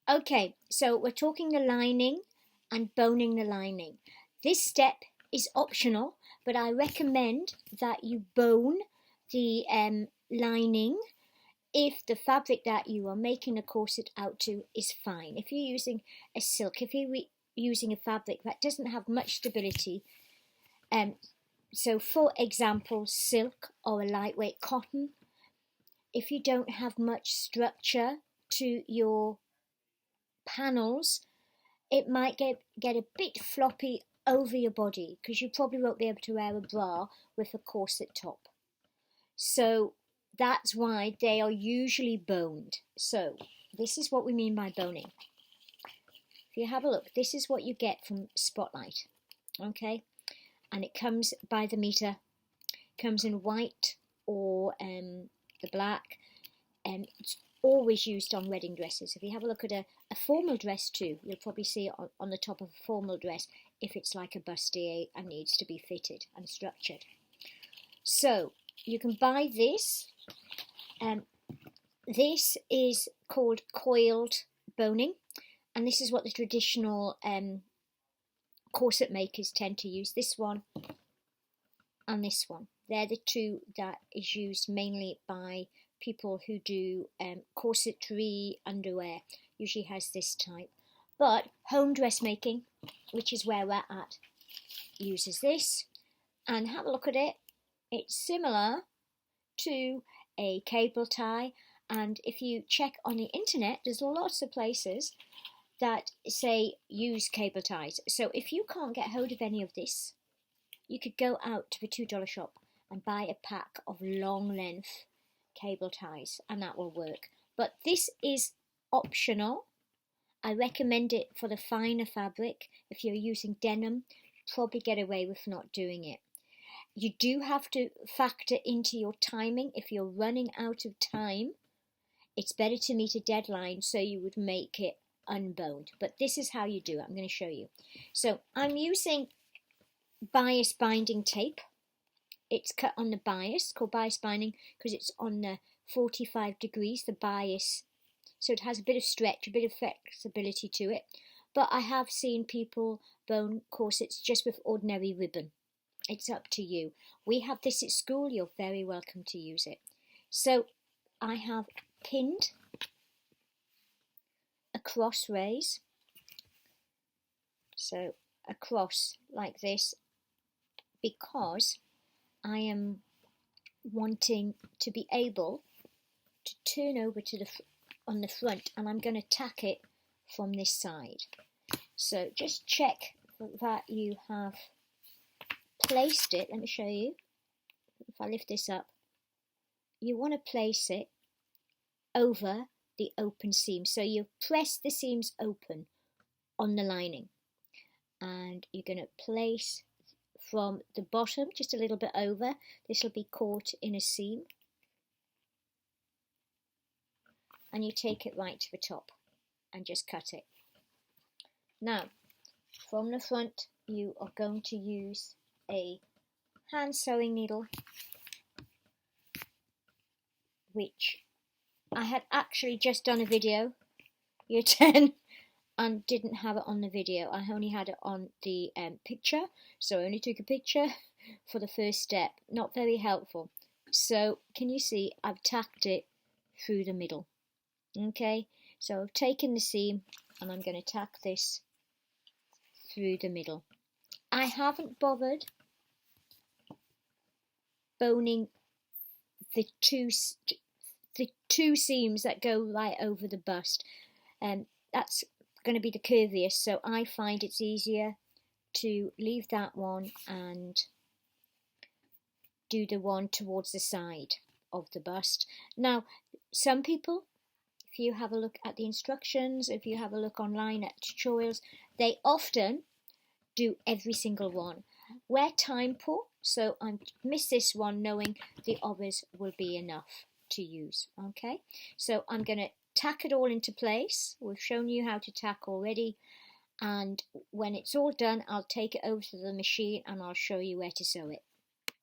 Okay, so we're talking the lining and boning the lining. This step is optional, but I recommend that you bone the lining if the fabric that you are making a corset out to is fine. If you're using a silk, if you're using a fabric that doesn't have much stability, so for example, silk or a lightweight cotton, if you don't have much structure to your panels, it might get a bit floppy over your body because you probably won't be able to wear a bra with a corset top. So that's why they are usually boned. So this is what we mean by boning. If you have a look, this is what you get from Spotlight, okay? And it comes by the meter, comes in white or the black, and it's always used on wedding dresses. If you have a look at a formal dress too, you'll probably see it on the top of a formal dress if it's like a bustier and needs to be fitted and structured. So you can buy this. This is called coiled boning, and this is what the traditional corset makers tend to use. This one and this one. They're the two that is used mainly by people who do corsetry underwear. Usually has this type. But home dressmaking, which is where we're at, uses this. And have a look at it. It's similar to a cable tie. And if you check on the internet, there's lots of places that say use cable ties. So if you can't get hold of any of this, you could go out to the $2 shop and buy a pack of long length cable ties, and that will work. But this is optional. I recommend it for the finer fabric. If you're using denim, probably get away with not doing it. You do have to factor into your timing. If you're running out of time, it's better to meet a deadline, so you would make it unboned. But this is how you do it. I'm going to show you. So I'm using bias binding tape. It's cut on the bias, called bias binding, because it's on the 45 degrees, the bias. So it has a bit of stretch, a bit of flexibility to it. But I have seen people bone corsets just with ordinary ribbon. It's up to you. We have this at school. You're very welcome to use it. So I have pinned a cross raise. So a cross like this, because I am wanting to be able to turn over to on the front, and I'm going to tack it from this side. So just check that you have placed it. Let me show you. If I lift this up, you want to place it over the open seam. So you press the seams open on the lining, and you're going to place from the bottom just a little bit over. This will be caught in a seam, and you take it right to the top and just cut it. Now from the front, you are going to use a hand sewing needle, which I had actually just done a video, year 10, and didn't have it on the video. I only had it on the picture, so I only took a picture for the first step. Not very helpful. So can you see I've tacked it through the middle? Okay, so I've taken the seam and I'm going to tack this through the middle. I haven't bothered boning the two seams that go right over the bust, and that's going to be the curviest, so I find it's easier to leave that one and do the one towards the side of the bust. Now some people, if you have a look at the instructions, if you have a look online at tutorials, they often do every single one. We're time poor, so I missed this one knowing the others will be enough to use. Okay, so I'm going to tack it all into place. We've shown you how to tack already, and when it's all done, I'll take it over to the machine and I'll show you where to sew it.